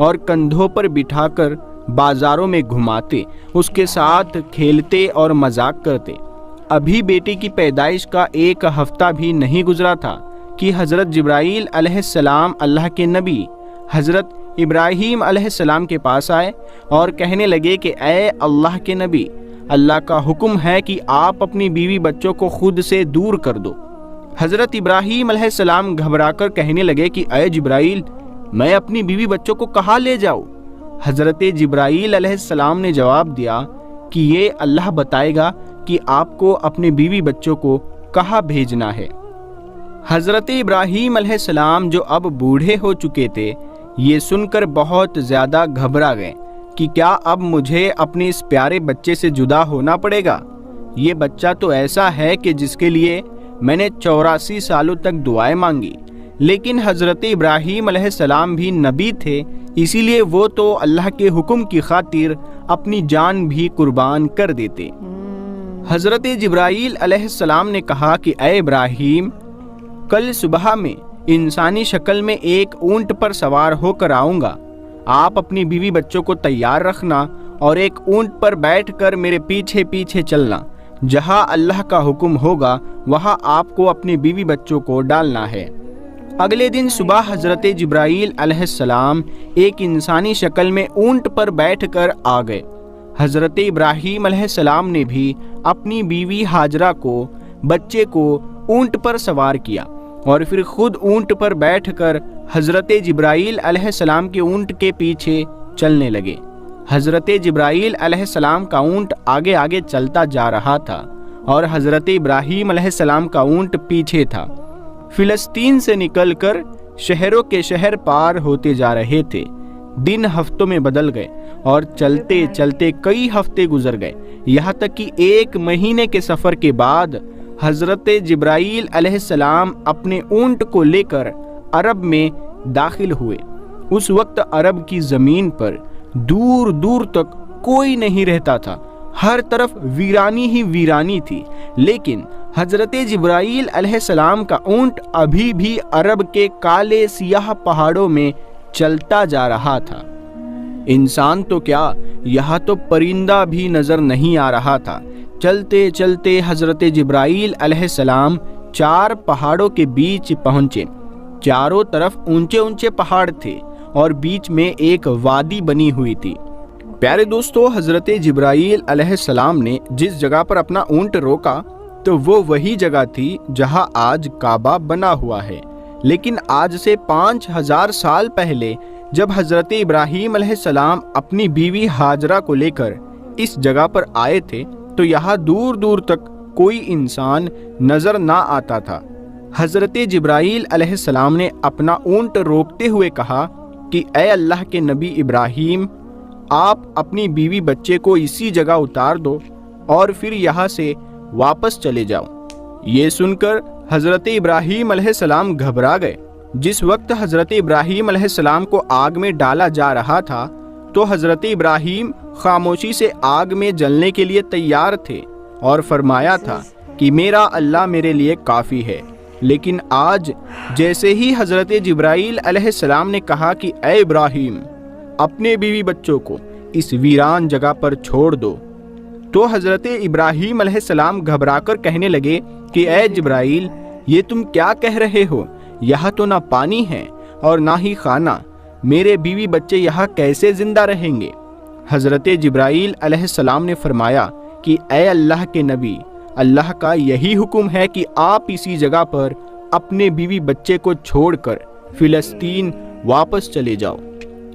اور کندھوں پر بٹھا کر بازاروں میں گھماتے، اس کے ساتھ کھیلتے اور مذاق کرتے۔ ابھی بیٹی کی پیدائش کا 1 ہفتہ بھی نہیں گزرا تھا کہ حضرت جبرائیل علیہ السلام اللہ کے نبی حضرت ابراہیم علیہ السلام کے پاس آئے اور کہنے لگے کہ اے اللہ کے نبی، اللہ کا حکم ہے کہ آپ اپنی بیوی بچوں کو خود سے دور کر دو۔ حضرت ابراہیم علیہ السلام گھبرا کر کہنے لگے کہ اے جبرائیل، میں اپنی بیوی بچوں کو کہاں لے جاؤں؟ حضرت جبرائیل علیہ السلام نے جواب دیا کہ یہ اللہ بتائے گا کہ آپ کو اپنے بیوی بچوں کو کہاں بھیجنا ہے۔ حضرت ابراہیم علیہ السلام جو اب بوڑھے ہو چکے تھے، یہ سن کر بہت زیادہ گھبرا گئے کہ کیا اب مجھے اپنے اس پیارے بچے سے جدا ہونا پڑے گا؟ یہ بچہ تو ایسا ہے کہ جس کے لیے میں نے 84 سالوں تک دعائیں مانگی، لیکن حضرت ابراہیم علیہ السلام بھی نبی تھے، اسی لیے وہ تو اللہ کے حکم کی خاطر اپنی جان بھی قربان کر دیتے۔ حضرت جبرائیل علیہ السلام نے کہا کہ اے ابراہیم، کل صبح میں انسانی شکل میں ایک اونٹ پر سوار ہو کر آؤں گا، آپ اپنی بیوی بچوں کو تیار رکھنا اور ایک اونٹ پر بیٹھ کر میرے پیچھے پیچھے چلنا، جہاں اللہ کا حکم ہوگا وہاں آپ کو اپنی بیوی بچوں کو ڈالنا ہے۔ اگلے دن صبح حضرت جبرائیل علیہ السلام ایک انسانی شکل میں اونٹ پر بیٹھ کر آ گئے۔ حضرت ابراہیم علیہ السلام نے بھی اپنی بیوی ہاجرہ کو، بچے کو اونٹ پر سوار کیا اور پھر خود اونٹ پر بیٹھ کر حضرت جبرائیل علیہ السلام کے اونٹ کے پیچھے چلنے لگے۔ حضرت جبرائیل علیہ السلام کا اونٹ آگے آگے چلتا جا رہا تھا اور حضرت ابراہیم علیہ السلام کا اونٹ پیچھے تھا۔ فلسطین سے نکل کر شہروں کے شہر پار ہوتے جا رہے تھے۔ دن ہفتوں میں بدل گئے اور چلتے چلتے کئی ہفتے گزر گئے، یہاں تک کہ 1 مہینے کے سفر کے بعد حضرت جبرائیل علیہ السلام اپنے اونٹ کو لے کر عرب میں داخل ہوئے۔ اس وقت عرب کی زمین پر دور دور تک کوئی نہیں رہتا تھا، ہر طرف ویرانی ہی ویرانی تھی، لیکن حضرت جبرائیل علیہ السلام کا اونٹ ابھی بھی عرب کے کالے سیاہ پہاڑوں میں چلتا جا رہا تھا۔ انسان تو کیا، یہاں تو پرندہ بھی نظر نہیں آ رہا تھا۔ چلتے چلتے حضرت جبرائیل علیہ السلام 4 پہاڑوں کے بیچ پہنچے۔ چاروں طرف اونچے اونچے پہاڑ تھے اور بیچ میں ایک وادی بنی ہوئی تھی۔ پیارے دوستو، حضرت جبرائیل علیہ السلام نے جس جگہ پر اپنا اونٹ روکا تو وہ وہی جگہ تھی جہاں آج کعبہ بنا ہوا ہے، لیکن آج سے 5000 سال پہلے جب حضرت ابراہیم علیہ السلام اپنی بیوی ہاجرہ کو لے کر اس جگہ پر آئے تھے تو یہاں دور دور تک کوئی انسان نظر نہ آتا تھا۔ حضرت جبرائیل علیہ السلام نے اپنا اونٹ روکتے ہوئے کہا کہ اے اللہ کے نبی ابراہیم، آپ اپنی بیوی بچے کو اسی جگہ اتار دو اور پھر یہاں سے واپس چلے جاؤ۔ یہ سن کر حضرت ابراہیم علیہ السلام گھبرا گئے۔ جس وقت حضرت ابراہیم علیہ السلام کو آگ میں ڈالا جا رہا تھا تو حضرت ابراہیم خاموشی سے آگ میں جلنے کے لیے تیار تھے اور فرمایا تھا کہ میرا اللہ میرے لیے کافی ہے، لیکن آج جیسے ہی حضرت جبرائیل علیہ السلام نے کہا کہ اے ابراہیم، اپنے بیوی بچوں کو اس ویران جگہ پر چھوڑ دو، تو حضرت ابراہیم علیہ السلام گھبرا کر کہنے لگے کہ اے جبرائیل، یہ تم کیا کہہ رہے ہو؟ یہاں تو نہ پانی ہے اور نہ ہی کھانا، میرے بیوی بچے یہاں کیسے زندہ رہیں گے؟ حضرت جبرائیل علیہ السلام نے فرمایا کہ اے اللہ کے نبی، اللہ کا یہی حکم ہے کہ آپ اسی جگہ پر اپنے بیوی بچے کو چھوڑ کر فلسطین واپس چلے جاؤ۔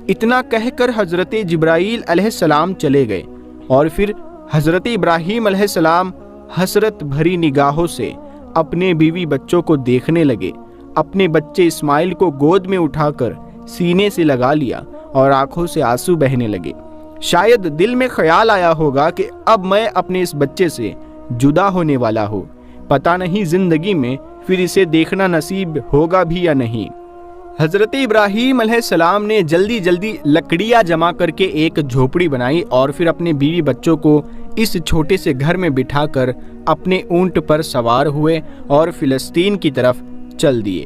اتنا کہہ کر حضرت جبرائیل علیہ السلام چلے گئے اور پھر حضرت ابراہیم علیہ السلام حسرت بھری نگاہوں سے اپنے بیوی بچوں کو دیکھنے لگے۔ اپنے بچے اسماعیل کو گود میں اٹھا کر سینے سے لگا لیا اور آنکھوں سے آنسو بہنے لگے۔ شاید دل میں خیال آیا ہوگا کہ اب میں اپنے اس بچے سے جدا ہونے والا ہوں، پتہ نہیں زندگی میں پھر اسے دیکھنا نصیب ہوگا بھی یا نہیں۔ حضرت ابراہیم علیہ السلام نے جلدی جلدی لکڑیاں جمع کر کے ایک جھوپڑی بنائی اور پھر اپنے بیوی بچوں کو اس چھوٹے سے گھر میں بٹھا کر اپنے اونٹ پر سوار ہوئے اور فلسطین کی طرف چل دیے۔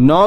9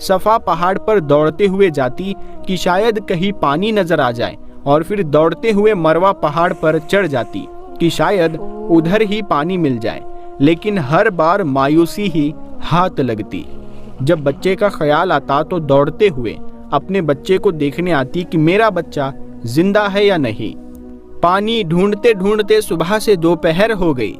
صفا پہاڑ پر دوڑتے ہوئے جاتی کہ شاید کہیں پانی نظر آ جائے، اور پھر دوڑتے ہوئے مروہ پہاڑ پر چڑھ جاتی کہ شاید ادھر ہی پانی مل جائے، لیکن ہر بار مایوسی ہی ہاتھ لگتی۔ جب بچے کا خیال آتا تو دوڑتے ہوئے اپنے بچے کو دیکھنے آتی کہ میرا بچہ زندہ ہے یا نہیں۔ پانی ڈھونڈتے ڈھونڈتے صبح سے دوپہر ہو گئی،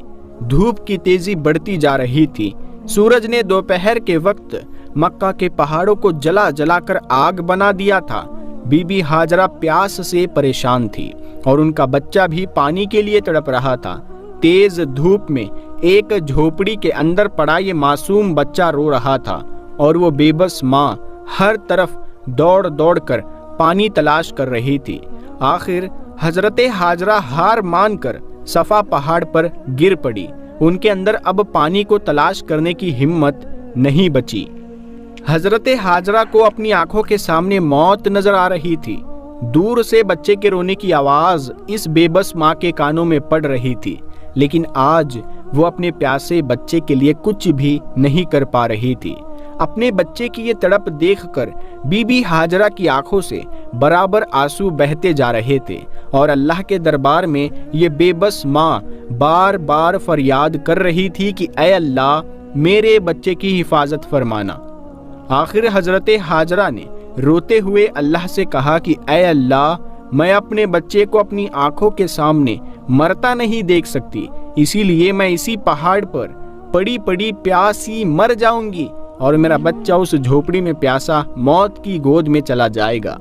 دھوپ کی تیزی بڑھتی جا رہی تھی۔ سورج نے دوپہر کے وقت مکہ کے پہاڑوں کو جلا جلا کر آگ بنا دیا تھا۔ بی بی ہاجرہ پیاس سے پریشان تھی اور ان کا بچہ بھی پانی کے لیے تڑپ رہا تھا۔ تیز دھوپ میں ایک جھوپڑی کے اندر پڑا یہ معصوم بچہ رو رہا تھا، اور وہ بے بس ماں ہر طرف دوڑ دوڑ کر پانی تلاش کر رہی تھی۔ آخر حضرت ہاجرہ ہار مان کر صفا پہاڑ پر گر پڑی۔ ان کے اندر اب پانی کو تلاش کرنے کی ہمت نہیں بچی۔ حضرت ہاجرہ کو اپنی آنکھوں کے سامنے موت نظر آ رہی تھی۔ دور سے بچے کے رونے کی آواز اس بے بس ماں کے کانوں میں پڑ رہی تھی، لیکن آج وہ اپنے پیاسے بچے کے لیے کچھ بھی نہیں کر پا رہی تھی۔ اپنے بچے کی یہ تڑپ دیکھ کر بی بی ہاجرہ کی آنکھوں سے برابر آنسو بہتے جا رہے تھے، اور اللہ کے دربار میں یہ بے بس ماں بار بار فریاد کر رہی تھی کہ اے اللہ میرے بچے کی حفاظت فرمانا۔ آخر حضرت ہاجرہ نے روتے ہوئے اللہ سے کہا کہ اے اللہ، میں اپنے بچے کو اپنی آنکھوں کے سامنے مرتا نہیں دیکھ سکتی، اسی لیے میں اسی پہاڑ پر پڑی پڑی پیاسی مر جاؤں گی، اور میرا بچہ اس جھوپڑی میں پیاسا موت کی گود میں چلا جائے گا۔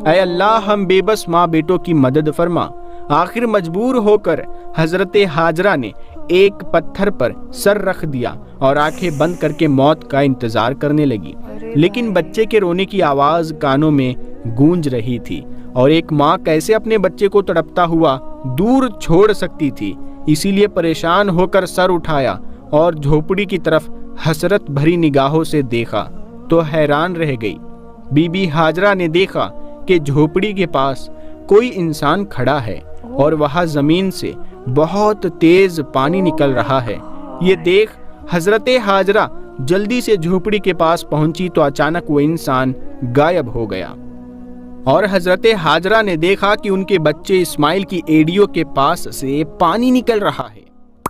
اے اللہ ہم بے بس ماں بیٹوں کی مدد فرما۔ آخر مجبور ہو کر حضرت ہاجرہ نے ایک پتھر پر سر رکھ دیا اور آنکھیں بند کر کے موت کا انتظار کرنے لگی، لیکن بچے کے رونے کی آواز کانوں میں گونج رہی تھی، اور ایک ماں کیسے اپنے بچے کو تڑپتا ہوا دور چھوڑ سکتی تھی۔ اسی لیے پریشان ہو کر سر اٹھایا اور جھوپڑی کی طرف حسرت بھری نگاہوں سے دیکھا تو حیران رہ گئی۔ بی بی ہاجرہ نے دیکھا کہ جھوپڑی کے پاس کوئی انسان کھڑا ہے اور وہاں زمین سے بہت تیز پانی نکل رہا ہے۔ یہ دیکھ حضرت ہاجرہ جلدی سے جھوپڑی کے پاس پہنچی تو اچانک وہ انسان غائب ہو گیا، اور حضرت ہاجرہ نے دیکھا کہ ان کے بچے اسماعیل کی ایڑیوں کے پاس سے پانی نکل رہا ہے۔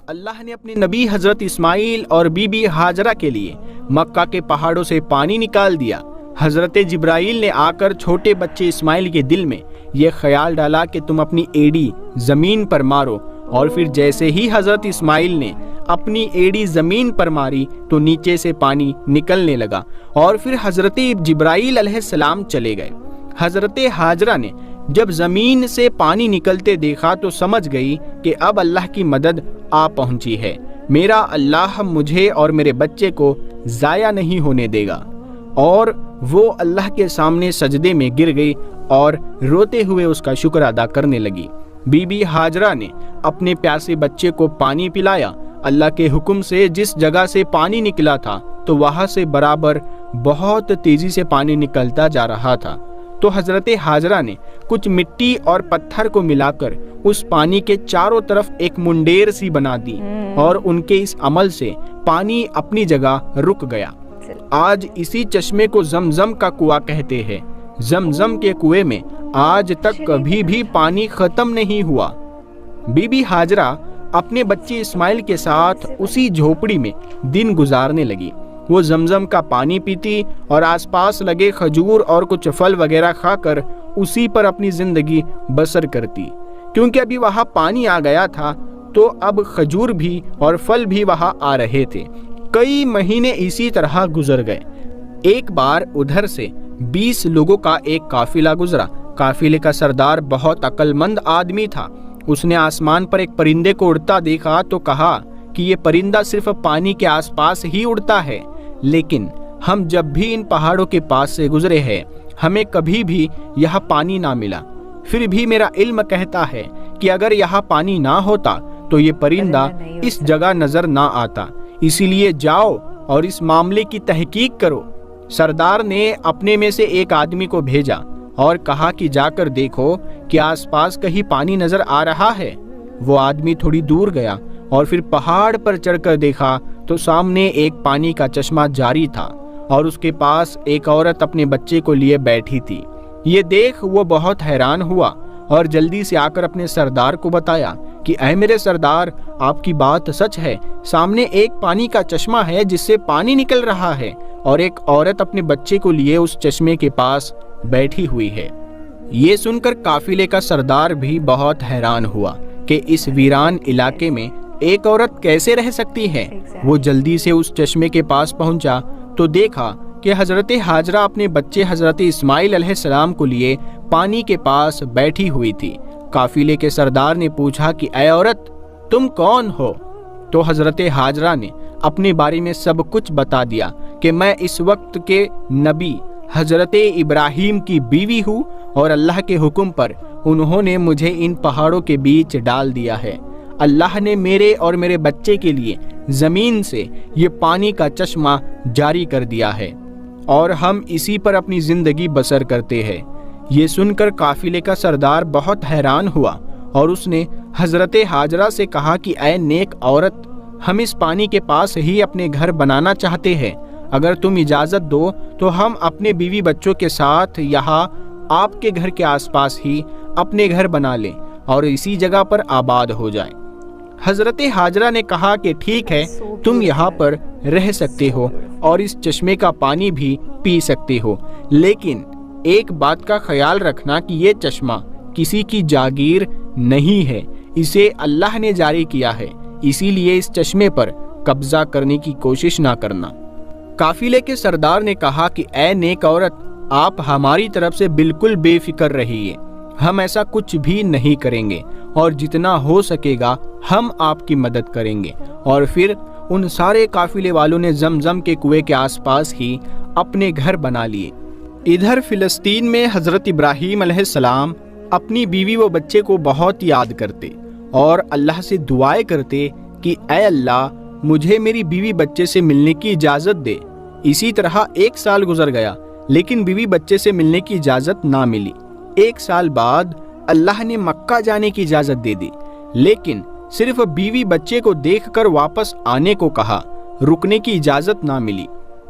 اللہ نے اپنے نبی حضرت اسماعیل اور بی بی ہاجرہ کے لیے مکہ کے پہاڑوں سے پانی نکال دیا۔ حضرت جبرائیل نے آ کر چھوٹے بچے اسماعیل کے دل میں یہ خیال ڈالا کہ تم اپنی ایڑی زمین پر مارو، اور پھر جیسے ہی حضرت اسماعیل نے اپنی ایڑی زمین پر ماری تو نیچے سے پانی نکلنے لگا، اور پھر حضرت جبرائیل علیہ السلام چلے گئے۔ حضرت ہاجرہ نے جب زمین سے پانی نکلتے دیکھا تو سمجھ گئی کہ اب اللہ کی مدد آ پہنچی ہے، میرا اللہ مجھے اور میرے بچے کو ضائع نہیں ہونے دے گا، اور وہ اللہ کے سامنے سجدے میں گر گئی اور روتے ہوئے اس کا شکر ادا کرنے لگی۔ بی بی ہاجرہ نے اپنے پیاسے بچے کو پانی پلایا۔ اللہ کے حکم سے جس جگہ سے پانی نکلا تھا تو وہاں سے برابر بہت تیزی سے پانی نکلتا جا رہا تھا، تو حضرت ہاجرہ نے کچھ مٹی اور پتھر کو ملا کر اس پانی کے چاروں طرف ایک منڈیر سی بنا دی، اور ان کے اس عمل سے پانی اپنی جگہ رک گیا۔ آج اسی چشمے کو زمزم کا کنواں کہتے ہیں۔ زمزم کے کنویں میں آج تک کبھی بھی پانی ختم نہیں ہوا۔ بی بی ہاجرہ اپنے بچے اسماعیل کے ساتھ اسی جھوپڑی میں دن گزارنے لگی۔ وہ زمزم کا پانی پیتی اور آس پاس لگے کھجور اور کچھ پھل وغیرہ کھا کر اسی پر اپنی زندگی بسر کرتی۔ کیونکہ ابھی وہاں پانی آ گیا تھا تو اب کھجور بھی اور پھل بھی وہاں آ رہے تھے۔ کئی مہینے اسی طرح گزر گئے۔ ایک بار ادھر سے 20 لوگوں کا ایک قافلہ گزرا۔ قافلے کا سردار بہت عقل مند آدمی تھا۔ اس نے آسمان پر ایک پرندے کو اڑتا دیکھا تو کہا کہ یہ پرندہ صرف پانی کے آس پاس ہی اڑتا ہے، لیکن ہم جب بھی ان پہاڑوں کے پاس سے گزرے ہیں ہمیں کبھی بھی یہاں پانی نہ ملا۔ پھر بھی میرا علم کہتا ہے کہ اگر یہاں پانی نہ ہوتا تو یہ پرندہ اس جگہ نظر نہ آتا، اسی لیے جاؤ اور اس معاملے کی تحقیق کرو۔ سردار نے اپنے میں سے ایک آدمی کو بھیجا اور کہا کہ جا کر دیکھو کہ آس پاس کہیں پانی نظر آ رہا ہے۔ وہ آدمی تھوڑی دور گیا اور پھر پہاڑ پر چڑھ کر دیکھا تو سامنے ایک پانی کا چشمہ جاری تھا، اور اس کے پاس ایک عورت اپنے بچے کو لیے بیٹھی تھی۔ یہ دیکھ وہ بہت حیران ہوا اور جلدی سے آ کر اپنے سردار کو بتایا کہ اے میرے سردار، آپ کی بات سچ ہے، سامنے ایک پانی کا چشمہ ہے جس سے پانی نکل رہا ہے اور ایک عورت اپنے بچے کو لیے اس چشمے کے پاس بیٹھی ہوئی ہے۔ یہ سن کر قافلے کا سردار بھی بہت حیران ہوا کہ اس ویران علاقے میں ایک عورت کیسے رہ سکتی ہے۔ وہ جلدی سے اس چشمے کے پاس پہنچا تو دیکھا کہ حضرت ہاجرہ اپنے بچے حضرت اسماعیل علیہ السلام کو لیے پانی کے پاس بیٹھی ہوئی تھی۔ قافلے کے سردار نے پوچھا کہ اے عورت، تم کون ہو؟ تو حضرت ہاجرہ نے اپنے بارے میں سب کچھ بتا دیا کہ میں اس وقت کے نبی حضرت ابراہیم کی بیوی ہوں اور اللہ کے حکم پر انہوں نے مجھے ان پہاڑوں کے بیچ ڈال دیا ہے۔ اللہ نے میرے اور میرے بچے کے لیے زمین سے یہ پانی کا چشمہ جاری کر دیا ہے اور ہم اسی پر اپنی زندگی بسر کرتے ہیں۔ یہ سن کر قافلے کا سردار بہت حیران ہوا اور اس نے حضرت ہاجرہ سے کہا کہ اے نیک عورت، ہم اس پانی کے پاس ہی اپنے گھر بنانا چاہتے ہیں، اگر تم اجازت دو تو ہم اپنے بیوی بچوں کے ساتھ یہاں آپ کے گھر کے آس پاس ہی اپنے گھر بنا لیں اور اسی جگہ پر آباد ہو جائیں۔ حضرت ہاجرہ نے کہا کہ ٹھیک ہے، تم یہاں پر رہ سکتے ہو اور اس چشمے کا پانی بھی پی سکتے ہو، لیکن ایک بات کا خیال رکھنا کہ یہ چشمہ کسی کی جاگیر نہیں ہے، اسے اللہ نے جاری کیا ہے، اسی لیے اس چشمے پر قبضہ کرنے کی کوشش نہ کرنا۔ قافلے کے سردار نے کہا کہ اے نیک عورت، آپ ہماری طرف سے بالکل بے فکر رہیے، ہم ایسا کچھ بھی نہیں کریں گے اور جتنا ہو سکے گا ہم آپ کی مدد کریں گے۔ اور پھر ان سارے قافلے والوں نے زمزم کے کنویں کے آس پاس ہی اپنے گھر بنا لیے۔ ادھر فلسطین میں حضرت ابراہیم علیہ السلام اپنی بیوی و بچے کو بہت یاد کرتے اور اللہ سے دعائیں کرتے کہ اے اللہ، مجھے میری بیوی بچے سے ملنے کی اجازت دے۔ اسی طرح 1 سال گزر گیا لیکن بیوی بچے سے ملنے کی اجازت نہ ملی۔ 1 سال بعد اللہ نے مکہ جانے کی اجازت دے دی، لیکن صرف بیوی بچے کو دیکھ کر واپس آنے کو کہا، رکنے کی اجازت نہ ملی۔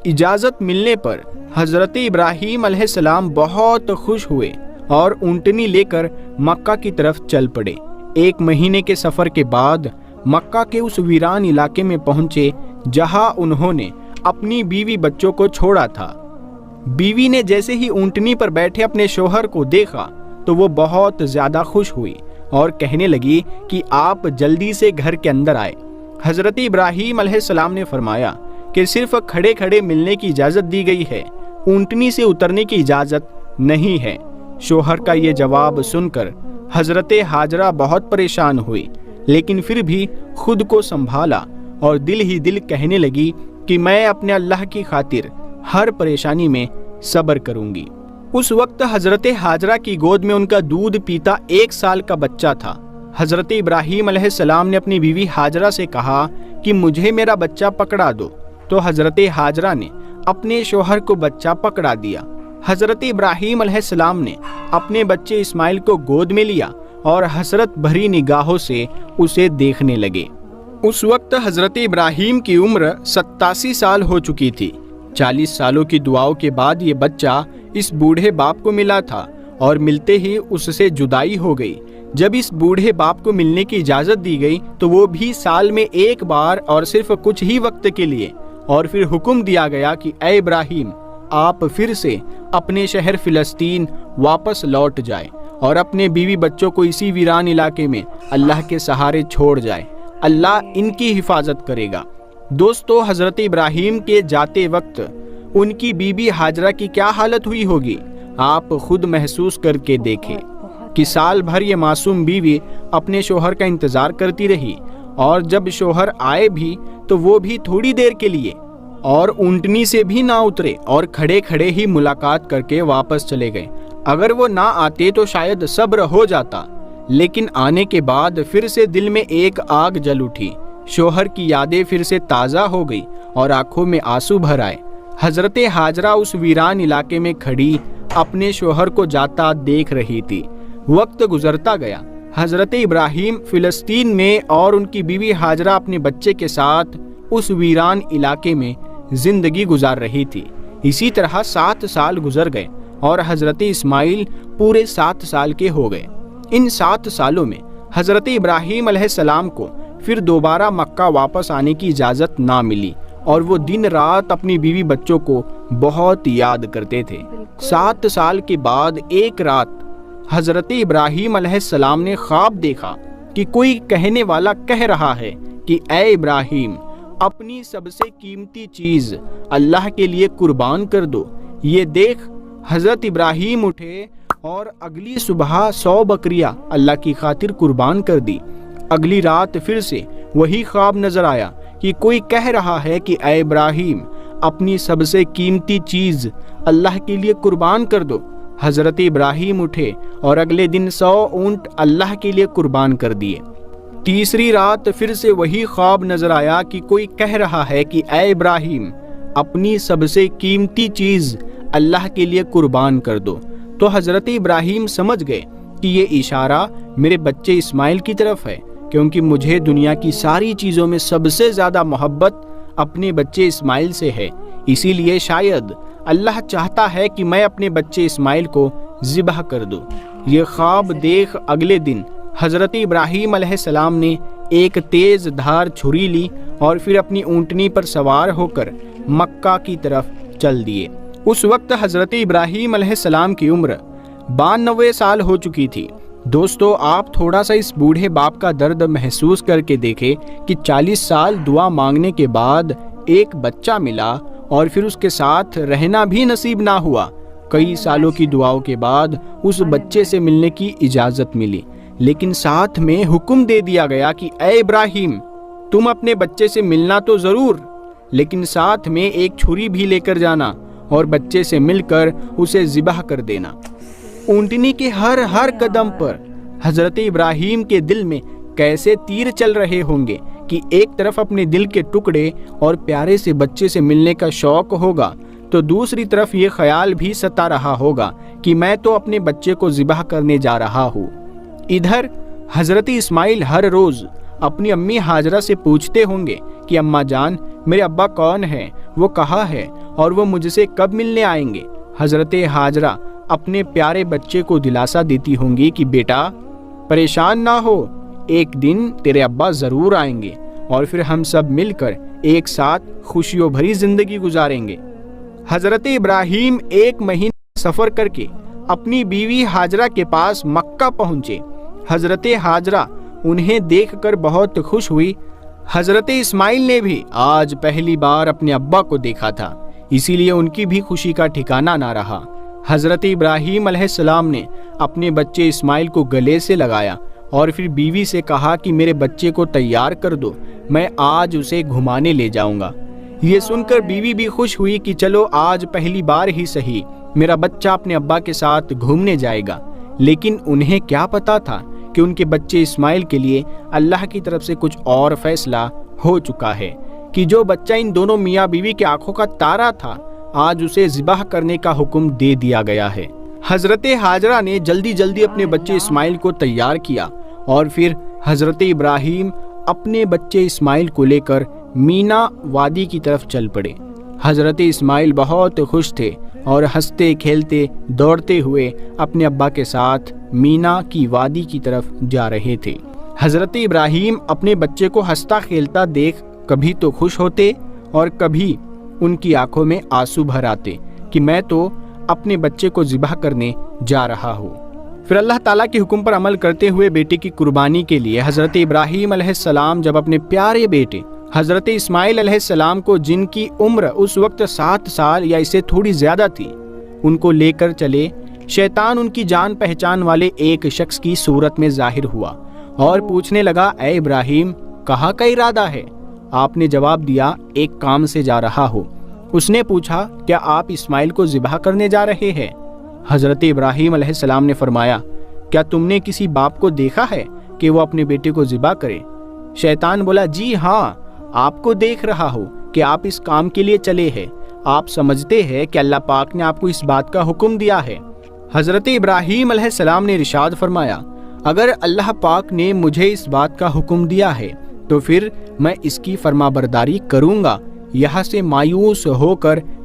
اجازت ملنے پر حضرت ابراہیم علیہ السلام بہت خوش ہوئے اور اونٹنی لے کر مکہ کی طرف چل پڑے۔ 1 مہینے کے سفر کے بعد مکہ کے اس ویران علاقے میں پہنچے جہاں انہوں نے اپنی بیوی بچوں کو چھوڑا تھا۔ بیوی نے جیسے ہی اونٹنی پر بیٹھے اپنے شوہر کو دیکھا تو وہ بہت زیادہ خوش ہوئی اور کہنے لگی کہ آپ جلدی سے گھر کے اندر آئے۔ حضرت ابراہیم علیہ السلام نے فرمایا کہ صرف کھڑے کھڑے ملنے کی اجازت دی گئی ہے، اونٹنی سے اترنے کی اجازت نہیں ہے۔ شوہر کا یہ جواب سن کر حضرت ہاجرہ بہت پریشان ہوئی، لیکن پھر بھی خود کو سنبھالا اور دل ہی دل کہنے لگی کہ میں اپنے اللہ کی خاطر ہر پریشانی میں صبر کروں گی۔ اس وقت حضرت ہاجرہ کی گود میں ان کا دودھ پیتا 1 سال کا بچہ تھا۔ حضرت ابراہیم علیہ السلام نے اپنی بیوی ہاجرہ سے کہا کہ مجھے میرا بچہ پکڑا دو، تو حضرت ہاجرہ نے اپنے شوہر کو بچہ پکڑا دیا۔ حضرت ابراہیم علیہ السلام نے اپنے بچے اسماعیل کو گود میں لیا اور حسرت بھری نگاہوں سے اسے دیکھنے لگے۔ اس وقت حضرت ابراہیم کی عمر 87 سال ہو چکی تھی۔ 40 سالوں کی دعاؤں کے بعد یہ بچہ اس بوڑھے باپ کو ملا تھا اور ملتے ہی اس سے جدائی ہو گئی۔ جب اس بوڑھے باپ کو ملنے کی اجازت دی گئی تو وہ بھی سال میں 1 بار اور صرف کچھ ہی وقت کے لیے، اور پھر حکم دیا گیا کہ اے ابراہیم، آپ پھر سے اپنے شہر فلسطین واپس لوٹ جائیں اور اپنے بیوی بچوں کو اسی ویران علاقے میں اللہ کے سہارے چھوڑ جائیں، اللہ ان کی حفاظت کرے گا۔ دوستو، حضرت ابراہیم کے جاتے وقت ان کی بیوی ہاجرہ کی کیا حالت ہوئی ہوگی، آپ خود محسوس کر کے دیکھیں کہ سال بھر یہ معصوم بیوی اپنے شوہر کا انتظار کرتی رہی، اور جب شوہر آئے بھی تو وہ بھی تھوڑی دیر کے لیے، اور اونٹنی سے بھی نہ اترے اور کھڑے کھڑے ہی ملاقات کر کے واپس چلے گئے۔ اگر وہ نہ آتے تو شاید صبر ہو جاتا، لیکن آنے کے بعد پھر سے دل میں ایک آگ جل اٹھی، شوہر کی یادیں پھر سے تازہ ہو گئی اور آنکھوں میں آنسو بھر آئے۔ حضرت ہاجرہ اس ویران علاقے میں کھڑی اپنے شوہر کو جاتا دیکھ رہی تھی۔ وقت گزرتا گیا، حضرت ابراہیم فلسطین میں اور ان کی بیوی ہاجرہ اپنے بچے کے ساتھ اس ویران علاقے میں زندگی گزار رہی تھی۔ اسی طرح 7 سال گزر گئے اور حضرت اسماعیل پورے 7 سال کے ہو گئے۔ ان 7 سالوں میں حضرت ابراہیم علیہ السلام کو پھر دوبارہ مکہ واپس آنے کی اجازت نہ ملی اور وہ دن رات اپنی بیوی بچوں کو بہت یاد کرتے تھے۔ 7 سال کے بعد ایک رات حضرت ابراہیم علیہ السلام نے خواب دیکھا کہ کوئی کہنے والا کہہ رہا ہے کہ اے ابراہیم، اپنی سب سے قیمتی چیز اللہ کے لیے قربان کر دو۔ یہ دیکھ حضرت ابراہیم اٹھے اور اگلی صبح 100 بکریاں اللہ کی خاطر قربان کر دی۔ اگلی رات پھر سے وہی خواب نظر آیا کہ کوئی کہہ رہا ہے کہ اے ابراہیم، اپنی سب سے قیمتی چیز اللہ کے لیے قربان کر دو۔ حضرت ابراہیم اٹھے اور اگلے دن 100 اونٹ اللہ کے لیے قربان کر دیے۔ تیسری رات پھر سے وہی خواب نظر آیا کہ کوئی کہہ رہا ہے کہ اے ابراہیم، اپنی سب سے قیمتی چیز اللہ کے لیے قربان کر دو۔ تو حضرت ابراہیم سمجھ گئے کہ یہ اشارہ میرے بچے اسماعیل کی طرف ہے، کیونکہ مجھے دنیا کی ساری چیزوں میں سب سے زیادہ محبت اپنے بچے اسماعیل سے ہے، اسی لیے شاید اللہ چاہتا ہے کہ میں اپنے بچے اسماعیل کو ذبح کر دوں۔ یہ خواب دیکھ اگلے دن حضرت ابراہیم علیہ السلام نے ایک تیز دھار چھری لی اور پھر اپنی اونٹنی پر سوار ہو کر مکہ کی طرف چل دیے۔ اس وقت حضرت ابراہیم علیہ السلام کی عمر 92 سال ہو چکی تھی۔ دوستو، آپ تھوڑا سا اس بوڑھے باپ کا درد محسوس کر کے دیکھیں کہ 40 سال دعا مانگنے کے بعد ایک بچہ ملا اور پھر اس کے ساتھ رہنا بھی نصیب نہ ہوا۔ کئی سالوں کی دعاؤں کے بعد اس بچے سے ملنے کی اجازت ملی، لیکن ساتھ میں حکم دے دیا گیا کہ اے ابراہیم، تم اپنے بچے سے ملنا تو ضرور، لیکن ساتھ میں ایک چھری بھی لے کر جانا اور بچے سے مل کر اسے ذبح کر دینا۔ اونٹنی کے ہر قدم پر حضرت ابراہیم کے دل میں کیسے تیر چل رہے ہوں گے کہ ایک طرف اپنے دل کے ٹکڑے اور پیارے سے بچے سے ملنے کا شوق ہوگا، تو دوسری طرف یہ خیال بھی ستا رہا ہوگا کہ میں تو اپنے بچے کو ذبح کرنے جا رہا ہوں۔ ادھر حضرت اسماعیل ہر روز اپنی امی ہاجرہ سے پوچھتے ہوں گے کہ اماں جان، میرے ابا کون ہے، وہ کہاں ہے اور وہ مجھ سے کب ملنے آئیں گے۔ حضرت ہاجرہ اپنے پیارے بچے کو دلاسا دیتی ہوں گی کہ بیٹا پریشان نہ ہو، ایک دن تیرے ابا ضرور آئیں گے اور پھر ہم سب مل کر ایک ساتھ خوشیوں بھری زندگی گزاریں گے۔ حضرت ابراہیم 1 مہینہ سفر کر کے اپنی بیوی ہاجرہ کے پاس مکہ پہنچے۔ حضرت ہاجرہ انہیں دیکھ کر بہت خوش ہوئی۔ حضرت اسماعیل نے بھی آج پہلی بار اپنے ابا کو دیکھا تھا، اسی لیے ان کی بھی خوشی کا ٹھکانہ نہ رہا۔ حضرت ابراہیم علیہ السلام نے اپنے بچے اسماعیل کو گلے سے لگایا اور پھر بیوی سے کہا کہ میرے بچے کو تیار کر دو، میں آج اسے گھمانے لے جاؤں گا۔ یہ سن کر بیوی بھی خوش ہوئی کہ چلو آج پہلی بار ہی صحیح میرا بچہ اپنے ابا کے ساتھ گھومنے جائے گا۔ لیکن انہیں کیا پتا تھا کہ ان کے بچے اسماعیل کے لیے اللہ کی طرف سے کچھ اور فیصلہ ہو چکا ہے، کہ جو بچہ ان دونوں میاں بیوی کے آنکھوں کا تارا تھا، آج اسے ذبح کرنے کا حکم دے دیا گیا ہے۔ حضرت ہاجرہ نے جلدی اپنے بچے اسماعیل کو تیار کیا اور پھر حضرت ابراہیم اپنے بچے اسماعیل کو لے کر مینا وادی کی طرف چل پڑے۔ حضرت اسماعیل بہت خوش تھے اور ہنستے کھیلتے دوڑتے ہوئے اپنے ابا کے ساتھ مینا کی وادی کی طرف جا رہے تھے۔ حضرت ابراہیم اپنے بچے کو ہنستا کھیلتا دیکھ کبھی تو خوش ہوتے اور کبھی ان کی آنکھوں میں آنسو بھر آتے کہ میں تو اپنے بچے کو ذبح کرنے جا رہا ہوں۔ پھر اللہ تعالیٰ کے حکم پر عمل کرتے ہوئے بیٹے کی قربانی کے لیے حضرت ابراہیم علیہ السلام جب اپنے پیارے بیٹے حضرت اسماعیل علیہ السلام کو، جن کی عمر اس وقت 7 سال یا اس سے تھوڑی زیادہ تھی، ان کو لے کر چلے، شیطان ان کی جان پہچان والے ایک شخص کی صورت میں ظاہر ہوا اور پوچھنے لگا، اے ابراہیم، کہاں کا ارادہ ہے؟ آپ نے جواب دیا، ایک کام سے جا رہا ہو۔ اس نے پوچھا، کیا آپ اسماعیل کو ذبح کرنے جا رہے ہیں؟ حضرت ابراہیم علیہ السلام نے فرمایا، کیا تم نے کسی باپ کو دیکھا ہے کہ وہ اپنے بیٹے کو ذبح کرے؟ شیطان بولا، جی ہاں، آپ کو دیکھ رہا ہو کہ آپ اس کام کے لیے چلے ہیں، آپ سمجھتے ہیں کہ اللہ پاک نے آپ کو اس بات کا حکم دیا ہے۔ حضرت ابراہیم علیہ السلام نے ارشاد فرمایا، اگر اللہ پاک نے مجھے اس بات کا حکم دیا ہے تو پھر میں اس کی فرما برداری کروں گا۔ یہاں سے مایوس ہو کر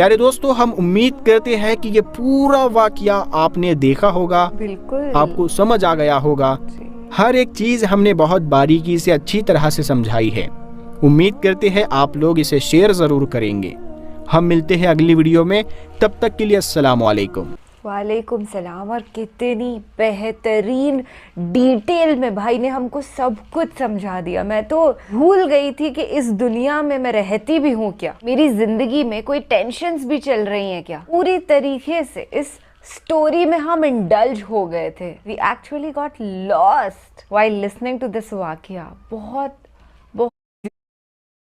پیارے دوستو، ہم امید کرتے ہیں کہ یہ پورا واقعہ آپ نے دیکھا ہوگا، بالکل آپ کو سمجھ آ گیا ہوگا. ہر ایک چیز ہم نے بہت باریکی سے اچھی طرح سے سمجھائی ہے. امید کرتے ہیں آپ لوگ اسے شیئر ضرور کریں گے. ہم ملتے ہیں اگلی ویڈیو میں، تب تک کے لیے السلام علیکم. وعلیکم السلام. اور کتنی بہترین ڈیٹیل میں بھائی نے ہم کو سب کچھ سمجھا دیا. میں تو بھول گئی تھی کہ اس دنیا میں رہتی بھی ہوں کیا، میری زندگی میں کوئی ٹینشنز بھی چل رہی ہیں کیا. پوری طریقے سے اس سٹوری میں ہم انڈلج ہو گئے تھے. We actually got lost while listening to this واقعہ. بہت